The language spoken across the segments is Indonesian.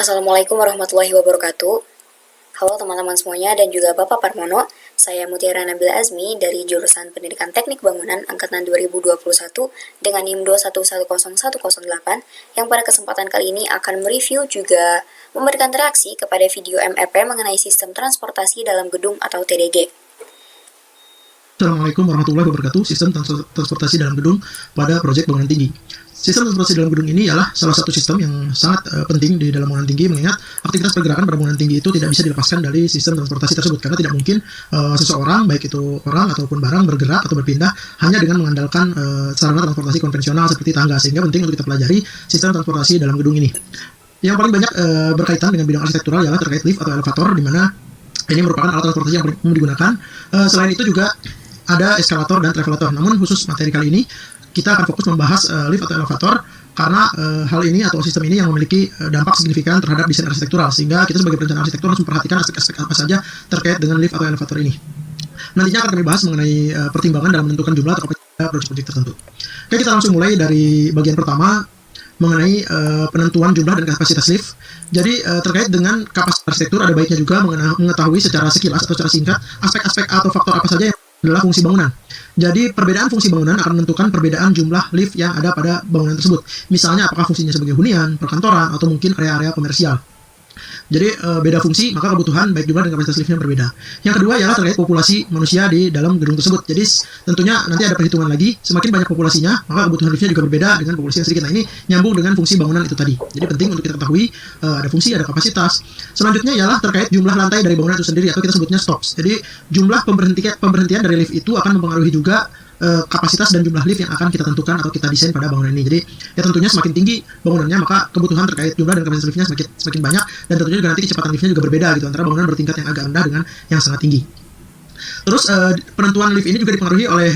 Assalamualaikum warahmatullahi wabarakatuh. Halo teman-teman semuanya dan juga Bapak Parmono. Saya Mutiara Nabila Azmi dari jurusan Pendidikan Teknik Bangunan Angkatan 2021 dengan NIM 2110108 yang pada kesempatan kali ini akan mereview juga memberikan reaksi kepada video MEP mengenai sistem transportasi dalam gedung atau TDG. Assalamualaikum warahmatullahi wabarakatuh. Sistem transportasi dalam gedung pada proyek bangunan tinggi. Sistem transportasi dalam gedung ini ialah salah satu sistem yang sangat penting di dalam bangunan tinggi, mengingat aktivitas pergerakan pada bangunan tinggi itu tidak bisa dilepaskan dari sistem transportasi tersebut, karena tidak mungkin seseorang, baik itu orang ataupun barang, bergerak atau berpindah hanya dengan mengandalkan sarana transportasi konvensional seperti tangga, sehingga penting untuk kita pelajari sistem transportasi dalam gedung ini. Yang paling banyak berkaitan dengan bidang arsitektural ialah terkait lift atau elevator, di mana ini merupakan alat transportasi yang umum digunakan. Selain itu juga ada eskalator dan travelator. Namun khusus materi kali ini kita akan fokus membahas lift atau elevator, karena hal ini atau sistem ini yang memiliki dampak signifikan terhadap desain arsitektural, sehingga kita sebagai perencana arsitektur harus memperhatikan aspek-aspek apa saja terkait dengan lift atau elevator ini. Nantinya akan kami bahas mengenai pertimbangan dalam menentukan jumlah atau kapasitas proyek-proyek tertentu. Oke, kita langsung mulai dari bagian pertama mengenai penentuan jumlah dan kapasitas lift. Jadi terkait dengan kapasitas arsitektur, ada baiknya juga mengetahui secara sekilas atau secara singkat aspek-aspek atau faktor apa saja yang adalah fungsi bangunan. Jadi perbedaan fungsi bangunan akan menentukan perbedaan jumlah lift yang ada pada bangunan tersebut. Misalnya apakah fungsinya sebagai hunian, perkantoran, atau mungkin area-area komersial. Jadi beda fungsi, maka kebutuhan baik jumlah dan kapasitas liftnya berbeda. Yang kedua ialah terkait populasi manusia di dalam gedung tersebut. Jadi tentunya nanti ada perhitungan lagi, semakin banyak populasinya, maka kebutuhan liftnya juga berbeda dengan populasi yang sedikit. Nah, ini nyambung dengan fungsi bangunan itu tadi. Jadi penting untuk kita ketahui ada fungsi, ada kapasitas. Selanjutnya ialah terkait jumlah lantai dari bangunan itu sendiri, atau kita sebutnya stops. Jadi jumlah pemberhentian dari lift itu akan mempengaruhi juga kapasitas dan jumlah lift yang akan kita tentukan atau kita desain pada bangunan ini. Jadi ya tentunya semakin tinggi bangunannya, maka kebutuhan terkait jumlah dan kapasitas liftnya semakin banyak, dan tentunya juga nanti kecepatan liftnya juga berbeda gitu antara bangunan bertingkat yang agak rendah dengan yang sangat tinggi. Terus penentuan lift ini juga dipengaruhi oleh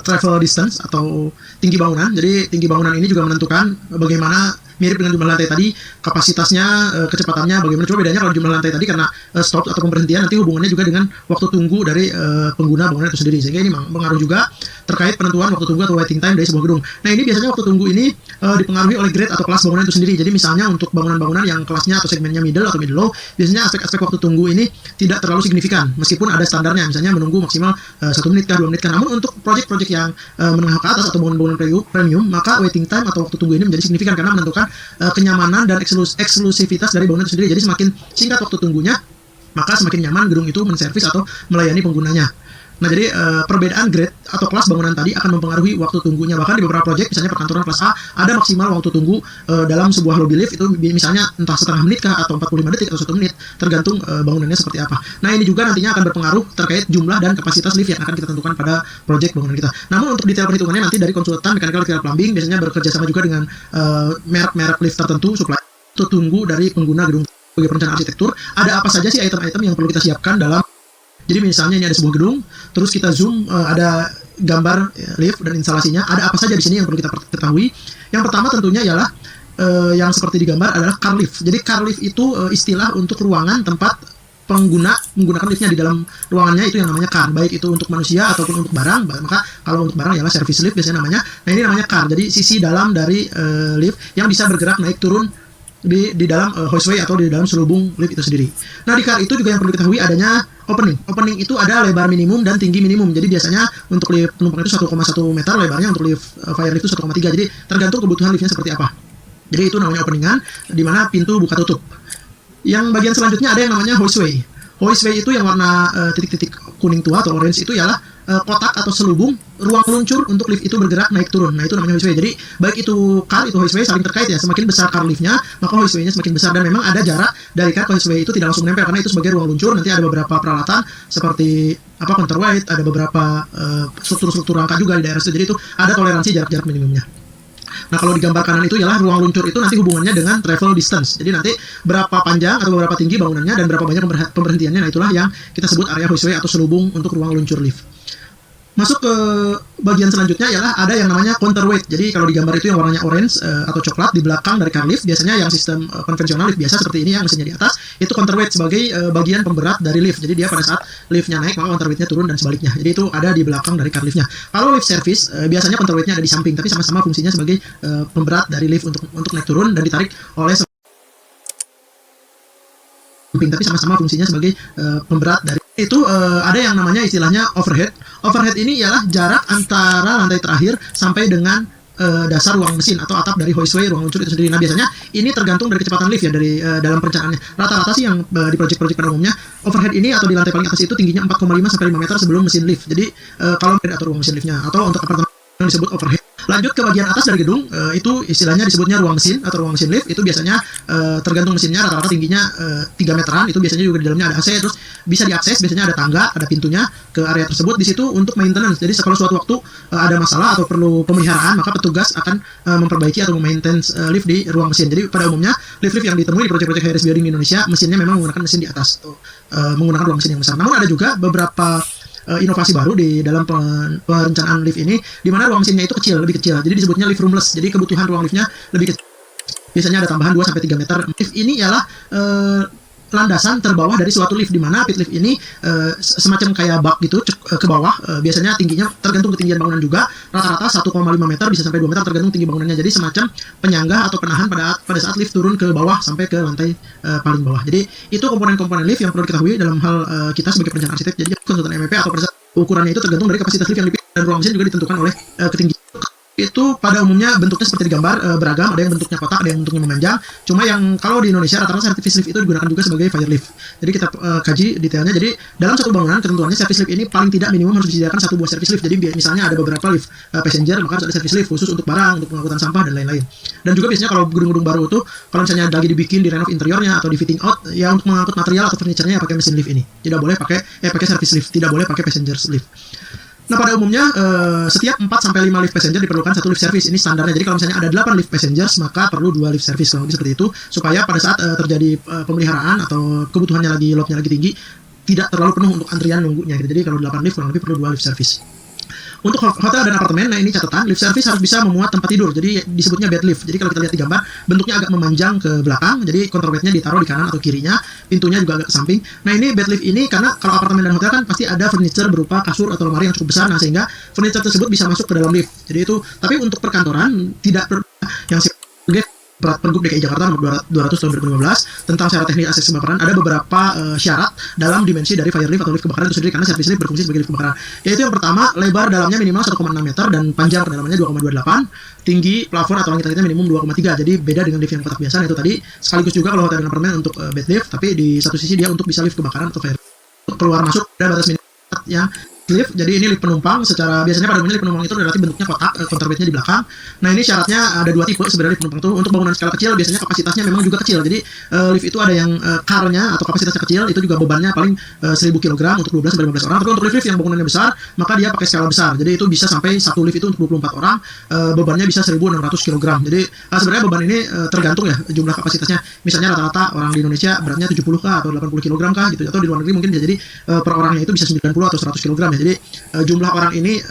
travel distance atau tinggi bangunan. Jadi tinggi bangunan ini juga menentukan bagaimana, mirip dengan jumlah lantai tadi, kapasitasnya, kecepatannya bagaimana. Coba bedanya kalau jumlah lantai tadi karena stop atau pemberhentian, nanti hubungannya juga dengan waktu tunggu dari pengguna bangunan itu sendiri, sehingga ini mengaruh juga terkait penentuan waktu tunggu atau waiting time dari sebuah gedung. Nah, ini biasanya waktu tunggu ini dipengaruhi oleh grade atau kelas bangunan itu sendiri. Jadi misalnya untuk bangunan-bangunan yang kelasnya atau segmennya middle atau middle low, biasanya aspek-aspek waktu tunggu ini tidak terlalu signifikan, meskipun ada standarnya, misalnya menunggu maksimal 1 menit kah, 2 menit kah. Namun untuk proyek-proyek yang menengah ke atas atau bangunan-bangunan premium, maka waiting time atau waktu tunggu ini menjadi signifikan karena menentukan kenyamanan dan eksklusivitas dari bangunan itu sendiri. Jadi semakin singkat waktu tunggunya, maka semakin nyaman gedung itu menservis atau melayani penggunanya. Nah, jadi perbedaan grade atau kelas bangunan tadi akan mempengaruhi waktu tunggunya. Bahkan di beberapa proyek, misalnya perkantoran kelas A, ada maksimal waktu tunggu dalam sebuah lobby lift itu misalnya entah setengah menit kah atau 45 detik atau 1 menit, tergantung bangunannya seperti apa. Nah, ini juga nantinya akan berpengaruh terkait jumlah dan kapasitas lift yang akan kita tentukan pada proyek bangunan kita. Namun untuk detail perhitungannya nanti dari konsultan mechanical plumbing, biasanya bekerja sama juga dengan merek-merek lift tertentu supaya waktu tunggu dari pengguna gedung. Sebagai perencana arsitektur, ada apa saja sih item-item yang perlu kita siapkan dalam. Jadi misalnya ini ada sebuah gedung, terus kita zoom, ada gambar lift dan instalasinya, ada apa saja di sini yang perlu kita ketahui. Yang pertama tentunya ialah yang seperti digambar adalah car lift. Jadi car lift itu istilah untuk ruangan tempat pengguna menggunakan liftnya di dalam ruangannya, itu yang namanya car, baik itu untuk manusia ataupun untuk barang. Maka kalau untuk barang ialah service lift biasanya namanya. Nah, ini namanya car. Jadi sisi dalam dari lift yang bisa bergerak naik turun di dalam hoistway atau di dalam selubung lift itu sendiri. Nah, di car itu juga yang perlu diketahui adanya opening. Opening itu ada lebar minimum dan tinggi minimum. Jadi biasanya untuk lift penumpang itu 1,1 meter lebarnya, untuk lift fire lift itu 1,3. Jadi tergantung kebutuhan liftnya seperti apa. Jadi itu namanya openingan, di mana pintu buka tutup. Yang bagian selanjutnya ada yang namanya hoistway. Hoistway itu yang warna titik-titik kuning tua atau orange itu ialah kotak atau selubung ruang luncur untuk lift itu bergerak naik turun. Nah, itu namanya hoistway. Jadi baik itu car itu hoistway saling terkait ya. Semakin besar car liftnya, maka hoistway-nya semakin besar, dan memang ada jarak dari car ke hoistway itu tidak langsung nempel karena itu sebagai ruang luncur. Nanti ada beberapa peralatan seperti counterweight, ada beberapa struktur-struktur rangka juga di daerah itu. Jadi itu ada toleransi jarak-jarak minimumnya. Nah, kalau di gambar kanan itu ialah ruang luncur, itu nanti hubungannya dengan travel distance. Jadi nanti berapa panjang atau berapa tinggi bangunannya dan berapa banyak pemberhentiannya. Nah, itulah yang kita sebut area hoistway atau selubung untuk ruang luncur lift. Masuk ke bagian selanjutnya ialah ada yang namanya counterweight. Jadi kalau di gambar itu yang warnanya orange atau coklat di belakang dari car lift, biasanya yang sistem konvensional lift biasa seperti ini yang mesinnya di atas, itu counterweight sebagai bagian pemberat dari lift. Jadi dia pada saat liftnya naik, maka counterweightnya turun dan sebaliknya. Jadi itu ada di belakang dari car liftnya. Kalau lift service biasanya counterweightnya ada di samping, tapi sama-sama fungsinya sebagai pemberat dari lift untuk naik turun dan ditarik oleh tapi sama-sama fungsinya sebagai pemberat dari itu. Ada yang namanya istilahnya overhead. Overhead ini ialah jarak antara lantai terakhir sampai dengan dasar ruang mesin atau atap dari hoistway ruang luncur itu sendiri. Nah, biasanya ini tergantung dari kecepatan lift ya, dari dalam perencanaannya. Rata-rata sih yang di proyek-proyek pada umumnya overhead ini atau di lantai paling atas itu tingginya 4,5 sampai 5 meter sebelum mesin lift. Jadi kalau atau ruang mesin liftnya atau untuk apartemen yang disebut overhead. Lanjut ke bagian atas dari gedung, itu istilahnya disebutnya ruang mesin atau ruang mesin lift. Itu biasanya tergantung mesinnya, rata-rata tingginya 3 meteran. Itu biasanya juga di dalamnya ada AC, terus bisa diakses, biasanya ada tangga, ada pintunya ke area tersebut. Di situ untuk maintenance. Jadi kalau suatu waktu ada masalah atau perlu pemeliharaan, maka petugas akan memperbaiki atau memaintenance lift di ruang mesin. Jadi pada umumnya lift-lift yang ditemui di proyek-proyek high-rise building di Indonesia, mesinnya memang menggunakan mesin di atas atau menggunakan ruang mesin yang besar. Namun ada juga beberapa inovasi baru di dalam perencanaan lift ini, di mana ruang mesinnya itu kecil, lebih kecil. Jadi disebutnya lift roomless. Jadi kebutuhan ruang liftnya lebih kecil. Biasanya ada tambahan 2-3 meter. Lift ini ialah landasan terbawah dari suatu lift, di mana pit lift ini semacam kayak bak gitu ke bawah. Biasanya tingginya tergantung ketinggian bangunan juga. Rata-rata 1,5 meter bisa sampai 2 meter tergantung tinggi bangunannya. Jadi semacam penyangga atau penahan pada saat lift turun ke bawah sampai ke lantai paling bawah. Jadi itu komponen-komponen lift yang perlu diketahui dalam hal kita sebagai perencana arsitek. Jadi konsultan MEP atau pada saat ukurannya itu tergantung dari kapasitas lift yang dipilih, dan ruang mesin juga ditentukan oleh ketinggian. Itu pada umumnya bentuknya seperti di gambar, beragam, ada yang bentuknya kotak, ada yang bentuknya memanjang. Cuma yang kalau di Indonesia rata-rata service lift itu digunakan juga sebagai fire lift. Jadi kita kaji detailnya. Jadi dalam satu bangunan ketentuannya service lift ini paling tidak minimum harus disediakan 1 buah service lift. Jadi misalnya ada beberapa lift passenger, maka harus ada service lift khusus untuk barang, untuk pengangkutan sampah dan lain-lain. Dan juga biasanya kalau gedung-gedung baru itu, kalau misalnya lagi dibikin di renov interiornya atau di fitting out, ya untuk mengangkut material atau furniture-nya ya pakai mesin lift ini. Tidak boleh pakai service lift, tidak boleh pakai passenger lift. Nah, pada umumnya setiap 4-5 lift passenger diperlukan 1 lift service. Ini standarnya. Jadi kalau misalnya ada 8 lift passengers, maka perlu 2 lift service. Kurang lebih seperti itu, supaya pada saat terjadi pemeliharaan atau kebutuhannya lagi, loadnya lagi tinggi, tidak terlalu penuh untuk antrian nunggunya. Jadi kalau 8 lift kurang lebih perlu 2 lift service. Untuk hotel dan apartemen, nah ini catatan, lift service harus bisa memuat tempat tidur. Jadi disebutnya bed lift. Jadi kalau kita lihat di gambar, bentuknya agak memanjang ke belakang. Jadi counterweightnya ditaruh di kanan atau kirinya, pintunya juga agak ke samping. Nah, ini bed lift ini karena kalau apartemen dan hotel kan pasti ada furniture berupa kasur atau lemari yang cukup besar. Nah, sehingga furniture tersebut bisa masuk ke dalam lift. Jadi itu, tapi untuk perkantoran tidak yang sebagai Pergub DKI Jakarta nomor 200 tahun 2015 tentang syarat teknis akses kebakaran, ada beberapa syarat dalam dimensi dari fire lift atau lift kebakaran itu sendiri, karena service lift berfungsi sebagai lift kebakaran. Yaitu yang pertama, lebar dalamnya minimal 1,6 meter dan panjang kedalamannya 2,28, tinggi plafon atau langit-langitnya minimum 2,3. Jadi beda dengan lift yang kotak biasa. Nah, itu tadi sekaligus juga kalau hotel dan apartemen untuk bed lift, tapi di satu sisi dia untuk bisa lift kebakaran atau fire lift. Untuk keluar masuk ada batas minimal yang lift. Jadi ini lift penumpang. Secara biasanya pada umumnya lift penumpang itu relatif bentuknya kotak, counterweightnya di belakang. Nah, ini syaratnya ada 2 tipe sebenarnya lift penumpang itu. Untuk bangunan skala kecil biasanya kapasitasnya memang juga kecil. Jadi lift itu ada yang car-nya atau kapasitasnya kecil, itu juga bebannya paling 1000 kg untuk 12 sampai 15 orang. Tapi untuk lift yang bangunannya besar, maka dia pakai skala besar. Jadi itu bisa sampai satu lift itu untuk 24 orang, bebannya bisa 1600 kg. Jadi sebenarnya beban ini tergantung ya jumlah kapasitasnya. Misalnya rata-rata orang di Indonesia beratnya 70 kah atau 80 kg kah gitu. Atau di luar negeri mungkin bisa jadi per orangnya itu bisa 90 atau 100 kg ya. Jadi jumlah orang ini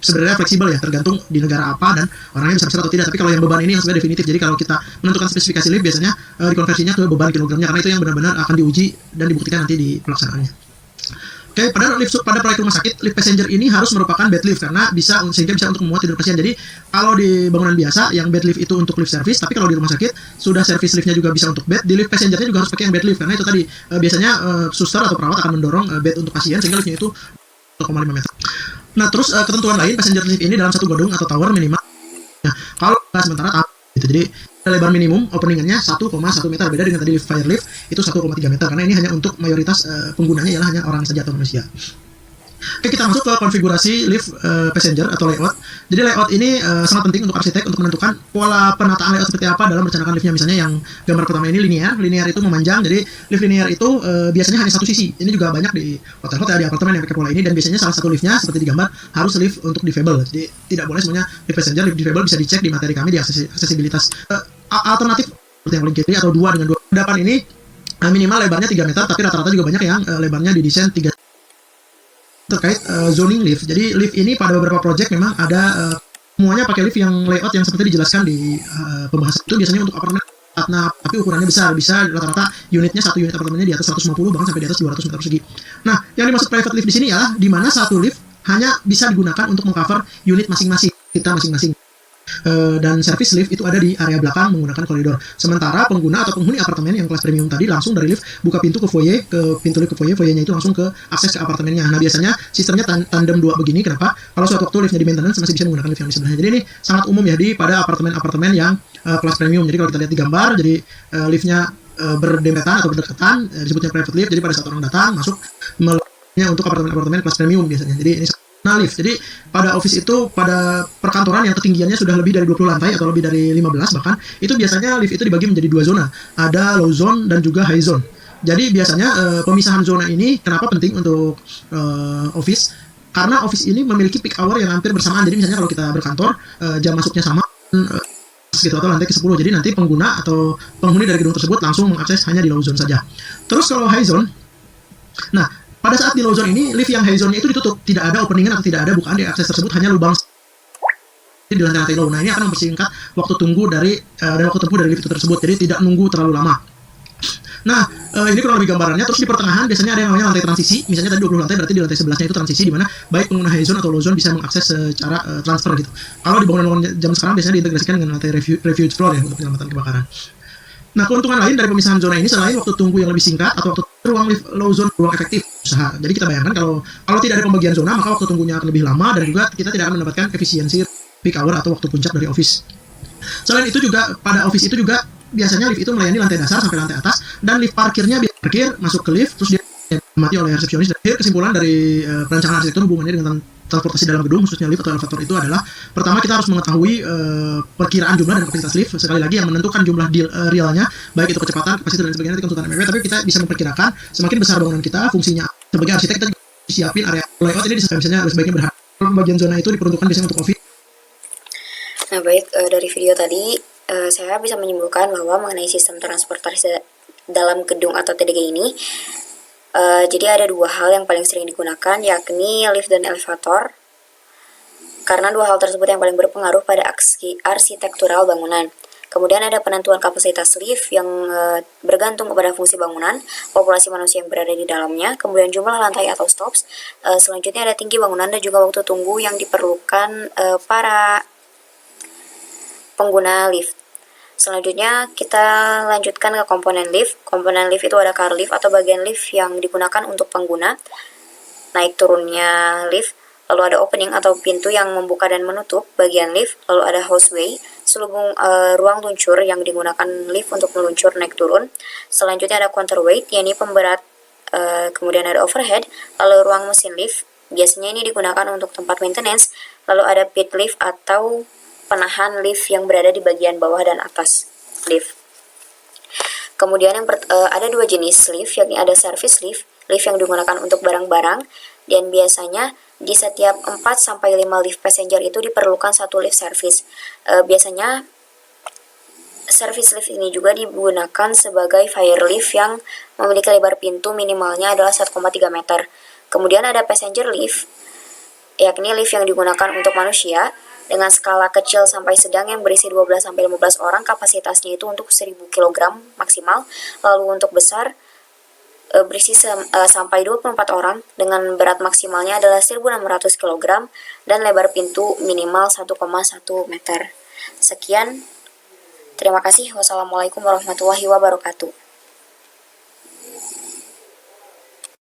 sebenarnya fleksibel ya, tergantung di negara apa dan orangnya bisa besar atau tidak. Tapi kalau yang beban ini yang sebenarnya definitif. Jadi kalau kita menentukan spesifikasi lift, biasanya dikonversinya ke beban kilogramnya, karena itu yang benar-benar akan diuji dan dibuktikan nanti di pelaksanaannya. Oke, pada proyek rumah sakit, lift passenger ini harus merupakan bed lift karena sehingga bisa untuk memuat tidur pasien. Jadi kalau di bangunan biasa yang bed lift itu untuk lift service, tapi kalau di rumah sakit sudah service liftnya juga bisa untuk bed. Di lift passengernya juga harus pakai yang bed lift, karena itu tadi biasanya suster atau perawat akan mendorong bed untuk pasien sehingga liftnya itu 1,5 meter. Nah, terus ketentuan lain passenger lift ini dalam satu gedung atau tower minimal. Nah, kalau sementara gitu. Jadi lebar minimum openingannya 1,1 meter, beda dengan tadi lift fire lift itu 1,3 meter, karena ini hanya untuk mayoritas penggunanya ialah hanya orang saja atau manusia. Oke, kita masuk ke konfigurasi lift passenger atau layout. Jadi layout ini sangat penting untuk arsitek untuk menentukan pola penataan layout seperti apa dalam merencanakan liftnya. Misalnya yang gambar pertama ini linear itu memanjang. Jadi lift linear itu biasanya hanya satu sisi. Ini juga banyak di hotel-hotel, di apartemen yang pakai pola ini, dan biasanya salah satu liftnya seperti di gambar harus lift untuk difabel. Jadi tidak boleh semuanya lift passenger. Lift difabel bisa dicek di materi kami di aksesibilitas. Alternatif seperti yang paling kiri atau 2 dengan 2. Depan ini minimal lebarnya 3 meter, tapi rata-rata juga banyak yang lebarnya didesain 3 terkait zoning lift. Jadi lift ini pada beberapa project memang ada semuanya pakai lift yang layout yang seperti dijelaskan di pembahasan itu. Biasanya untuk apartemen, nah, tapi ukurannya besar, bisa rata-rata unitnya, satu unit apartemennya di atas 150 bahkan sampai di atas 200 meter persegi. Nah, yang dimaksud private lift di sini adalah di mana satu lift hanya bisa digunakan untuk mengcover unit masing-masing, kita masing-masing. dan service lift itu ada di area belakang menggunakan koridor. Sementara pengguna atau penghuni apartemen yang kelas premium tadi langsung dari lift buka pintu ke foyer, ke pintu lift ke foyer, foyernya itu langsung ke akses ke apartemennya. Nah, biasanya sistemnya tandem dua begini. Kenapa? Kalau suatu waktu liftnya di maintenance masih bisa menggunakan lift yang di sebelahnya. Jadi ini sangat umum ya pada apartemen-apartemen yang kelas premium. Jadi kalau kita lihat di gambar, jadi liftnya berdempetan atau berdekatan, disebutnya private lift. Jadi pada saat orang datang masuk melalui untuk apartemen-apartemen kelas premium biasanya. Jadi ini lift. Jadi pada office itu, pada perkantoran yang ketinggiannya sudah lebih dari 20 lantai atau lebih dari 15 bahkan, itu biasanya lift itu dibagi menjadi dua zona. Ada low zone dan juga high zone. Jadi biasanya pemisahan zona ini kenapa penting untuk office? Karena office ini memiliki peak hour yang hampir bersamaan. Jadi misalnya kalau kita berkantor, jam masuknya sama gitu atau lantai ke-10. Jadi nanti pengguna atau penghuni dari gedung tersebut langsung mengakses hanya di low zone saja. Terus kalau high zone, nah pada saat di low zone ini, lift yang high zone-nya itu ditutup. Tidak ada openingan atau tidak ada bukaan di akses tersebut, hanya lubang di lantai low. Nah, ini akan mempersingkat waktu tunggu dari waktu tempuh dari lift itu tersebut. Jadi tidak nunggu terlalu lama. Nah, ini kurang lebih gambarannya. Terus di pertengahan biasanya ada yang namanya lantai transisi. Misalnya tadi 20 lantai, berarti di lantai 11-nya itu transisi, di mana baik pengguna high zone atau low zone bisa mengakses secara transfer gitu. Kalau di bangunan-bangunan zaman sekarang biasanya diintegrasikan dengan lantai refuge floor ya untuk penyelamatan kebakaran. Nah, keuntungan lain dari pemisahan zona ini selain waktu tunggu yang lebih singkat atau waktu ruang lift low zone, ruang efektif usaha. Jadi kita bayangkan kalau tidak ada pembagian zona, maka waktu tunggunya akan lebih lama dan juga kita tidak akan mendapatkan efisiensi peak hour atau waktu puncak dari office. Selain itu juga pada office itu juga biasanya lift itu melayani lantai dasar sampai lantai atas, dan lift parkirnya biasa parkir masuk ke lift terus dia diamati oleh resepsionis. Dan kesimpulan dari perancangan arsitektur hubungannya dengan transportasi dalam gedung khususnya lift atau elevator itu adalah, pertama kita harus mengetahui perkiraan jumlah dan kapasitas lift. Sekali lagi yang menentukan jumlah realnya baik itu kecepatan, kapasitas dan sebagainya nanti konsultan MW, tapi kita bisa memperkirakan semakin besar bangunan kita, fungsinya sebagai arsitek kita siapin area layout ini disesuaikan. Misalnya sebaiknya berhati pembagian zona itu diperuntukkan biasanya untuk office. Nah baik, dari video tadi saya bisa menyimpulkan bahwa mengenai sistem transportasi dalam gedung atau TDG ini, jadi ada dua hal yang paling sering digunakan, yakni lift dan elevator. Karena dua hal tersebut yang paling berpengaruh pada arsitektural bangunan. Kemudian ada penentuan kapasitas lift yang bergantung kepada fungsi bangunan, populasi manusia yang berada di dalamnya, kemudian jumlah lantai atau stops. Selanjutnya ada tinggi bangunan dan juga waktu tunggu yang diperlukan para pengguna lift. Selanjutnya kita lanjutkan ke komponen lift. Komponen lift itu ada car lift atau bagian lift yang digunakan untuk pengguna, naik turunnya lift. Lalu ada opening atau pintu yang membuka dan menutup bagian lift. Lalu ada houseway, selubung ruang luncur yang digunakan lift untuk meluncur naik turun. Selanjutnya ada counterweight, yakni pemberat. Kemudian ada overhead. Lalu ruang mesin lift, biasanya ini digunakan untuk tempat maintenance. Lalu ada pit lift atau penahan lift yang berada di bagian bawah dan atas lift. Kemudian ada dua jenis lift, yakni ada service lift, lift yang digunakan untuk barang-barang, dan biasanya di setiap 4-5 lift passenger itu diperlukan satu lift service. Biasanya service lift ini juga digunakan sebagai fire lift yang memiliki lebar pintu minimalnya adalah 1,3 meter. Kemudian ada passenger lift, yakni lift yang digunakan untuk manusia dengan skala kecil sampai sedang yang berisi 12-15 orang, kapasitasnya itu untuk 1000 kg maksimal. Lalu untuk besar berisi sampai 24 orang dengan berat maksimalnya adalah 1600 kg dan lebar pintu minimal 1,1 meter. Sekian, terima kasih. Wassalamualaikum warahmatullahi wabarakatuh.